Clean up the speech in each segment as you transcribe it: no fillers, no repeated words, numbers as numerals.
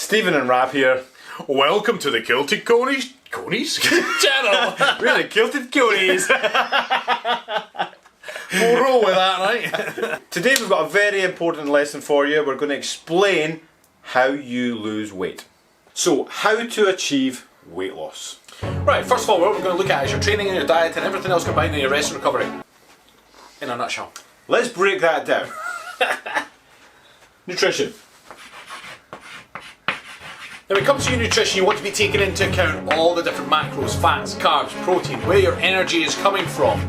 Stephen and Rab here. Welcome to the Kilted Conies channel. Really, Kilted Conies. We'll roll with that, right? Today we've got a very important lesson for you. We're going to explain how you lose weight. So, how to achieve weight loss. Right, first of all, what we're going to look at is your training and your diet and everything else combined in your rest and recovery. In a nutshell. Let's break that down. Nutrition. Now when it comes to your nutrition, you want to be taking into account all the different macros, fats, carbs, protein, where your energy is coming from.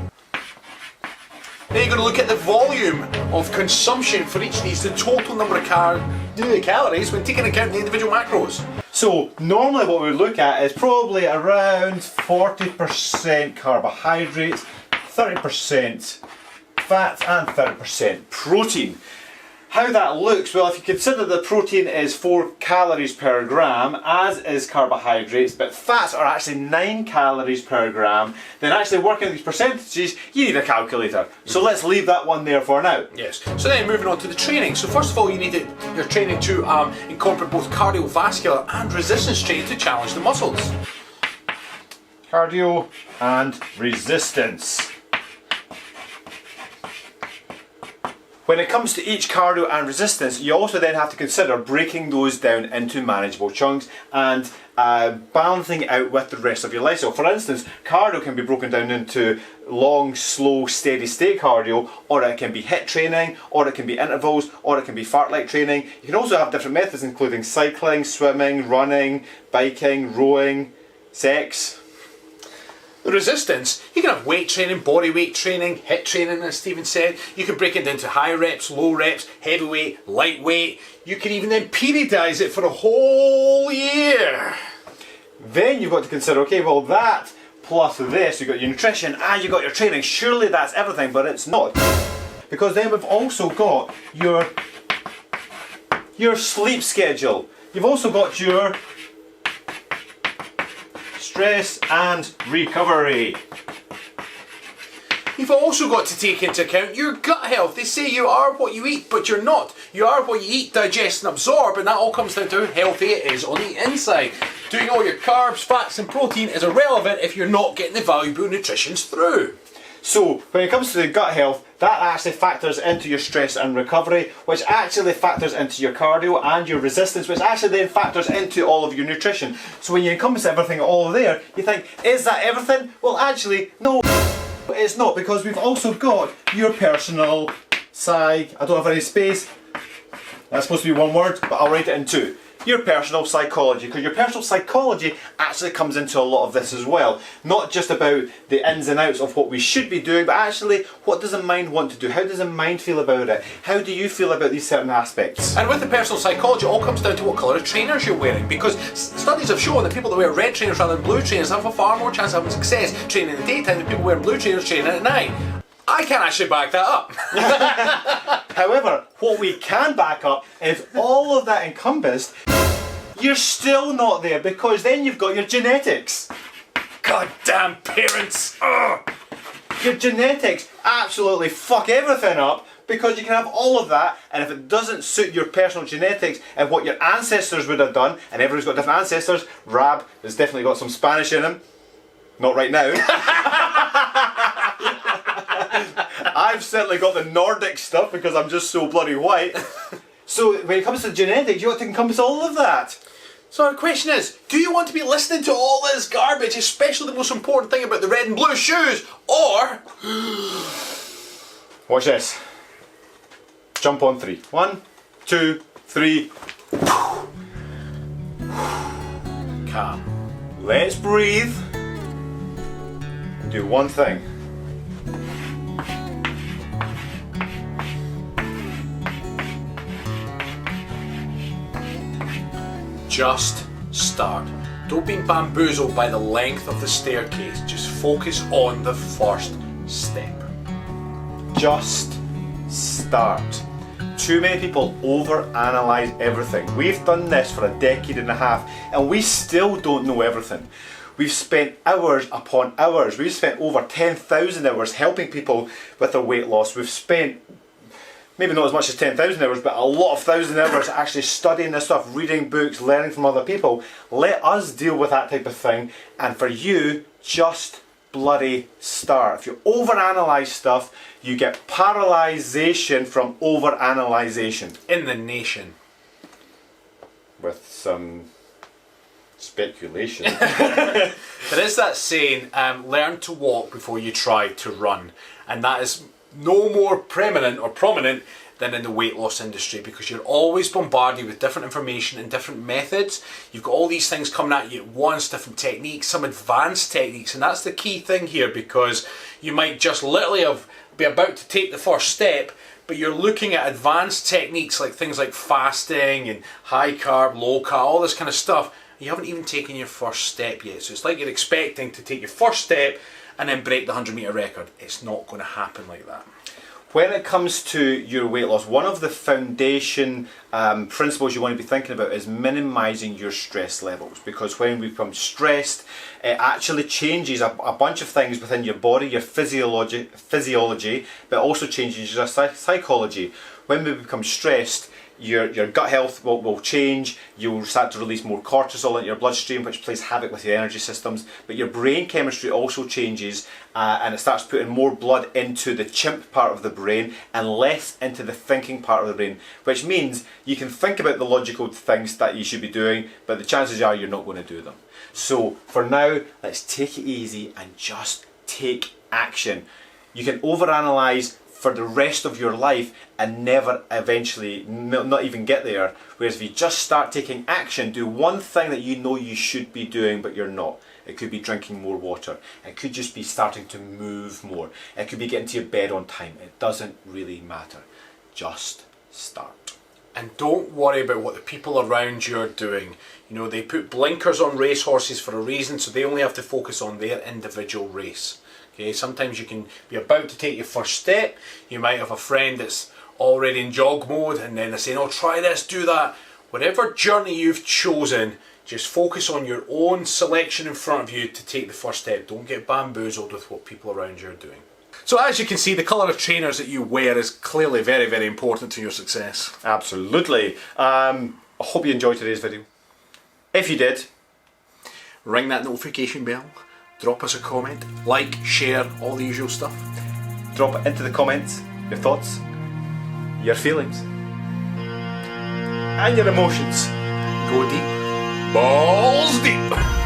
Then you're going to look at the volume of consumption for each of these, the total number of calories when taking account the individual macros. So, normally what we look at is probably around 40% carbohydrates, 30% fat and 30% protein. How that looks, well, if you consider the protein is 4 calories per gram, as is carbohydrates, but fats are actually 9 calories per gram, then actually working out these percentages, you need a calculator. So let's leave that one there for now. Yes. So then moving on to the training. So first of all, you need your training to incorporate both cardiovascular and resistance training to challenge the muscles. Cardio and resistance. When it comes to each cardio and resistance, you also then have to consider breaking those down into manageable chunks and balancing out with the rest of your lifestyle. For instance, cardio can be broken down into long, slow, steady state cardio, or it can be HIIT training, or it can be intervals, or it can be fartlek training. You can also have different methods including cycling, swimming, running, biking, rowing, sex. The resistance, you can have weight training, body weight training, HIIT training as Stephen said. You can break it into high reps, low reps, heavyweight, lightweight. You can even then periodise it for a whole year. Then you've got to consider, okay, well that plus this, you've got your nutrition and you've got your training. Surely that's everything, but it's not. Because then we've also got your sleep schedule. You've also got your stress and recovery. You've also got to take into account your gut health. They say you are what you eat, but you're not. You are what you eat, digest and absorb, and that all comes down to how healthy it is on the inside. Doing all your carbs, fats and protein is irrelevant if you're not getting the valuable nutritions through. So, when it comes to the gut health, that actually factors into your stress and recovery, which actually factors into your cardio and your resistance, which actually then factors into all of your nutrition. So when you encompass everything all there, you think, is that everything? Well, actually, no, it's not, because we've also got your personal psych. I don't have any space. That's supposed to be one word, but I'll write it in two. Your personal psychology, because your personal psychology actually comes into a lot of this as well. Not just about the ins and outs of what we should be doing, but actually what does the mind want to do? How does the mind feel about it? How do you feel about these certain aspects? And with the personal psychology, it all comes down to what colour of trainers you're wearing, because studies have shown that people that wear red trainers rather than blue trainers have a far more chance of having success training in the daytime than people wearing blue trainers training at night. I can't actually back that up. However, what we can back up is all of that encompassed, you're still not there, because then you've got your genetics. Goddamn parents! Ugh. Your genetics absolutely fuck everything up, because you can have all of that, and if it doesn't suit your personal genetics and what your ancestors would have done, and everyone's got different ancestors, Rab has definitely got some Spanish in him. Not right now. I've certainly got the Nordic stuff because I'm just so bloody white. So when it comes to genetics, you want to encompass all of that. So the question is, do you want to be listening to all this garbage, especially the most important thing about the red and blue shoes, or... Watch this. Jump on 3. 1, 2, 3. Calm. Let's breathe. Do one thing. Just start. Don't be bamboozled by the length of the staircase. Just focus on the first step. Just start. Too many people overanalyze everything. We've done this for a decade and a half and we still don't know everything. We've spent hours upon hours. We've spent over 10,000 hours helping people with their weight loss. We've spent maybe not as much as 10,000 hours, but a lot of 1,000 hours actually studying this stuff, reading books, learning from other people. Let us deal with that type of thing, and for you, just bloody start. If you overanalyze stuff, you get paralysation from overanalyzation. In the nation. With some speculation. There is that saying, learn to walk before you try to run. And that is no more prominent than in the weight loss industry, because you're always bombarded with different information and different methods. You've got all these things coming at you at once, different techniques, some advanced techniques, and that's the key thing here, because you might just literally be about to take the first step, but you're looking at advanced techniques like things like fasting and high carb, low carb, all this kind of stuff. You haven't even taken your first step yet. So it's like you're expecting to take your first step and then break the 100-meter record. It's not going to happen like that. When it comes to your weight loss, one of the foundation principles you want to be thinking about is minimizing your stress levels, because when we become stressed, it actually changes a bunch of things within your body, your physiology, but also changes your psychology. When we become stressed, your gut health will change, you'll start to release more cortisol into your bloodstream, which plays havoc with your energy systems, but your brain chemistry also changes, and it starts putting more blood into the chimp part of the brain and less into the thinking part of the brain, which means you can think about the logical things that you should be doing, but the chances are you're not going to do them. So for now, let's take it easy and just take action. You can overanalyze for the rest of your life and never eventually not even get there. Whereas if you just start taking action, do one thing that you know you should be doing but you're not. It could be drinking more water. It could just be starting to move more. It could be getting to your bed on time. It doesn't really matter. Just start. And don't worry about what the people around you are doing. You know, they put blinkers on racehorses for a reason, so they only have to focus on their individual race. Okay, sometimes you can be about to take your first step. You might have a friend that's already in jog mode, and then they're saying, oh, try this, do that. Whatever journey you've chosen, just focus on your own selection in front of you to take the first step. Don't get bamboozled with what people around you are doing. So as you can see, the colour of trainers that you wear is clearly very, very important to your success. Absolutely. I hope you enjoyed today's video. If you did, ring that notification bell. Drop us a comment, like, share, all the usual stuff. Drop it into the comments, your thoughts, your feelings, and your emotions. Go deep. Balls deep.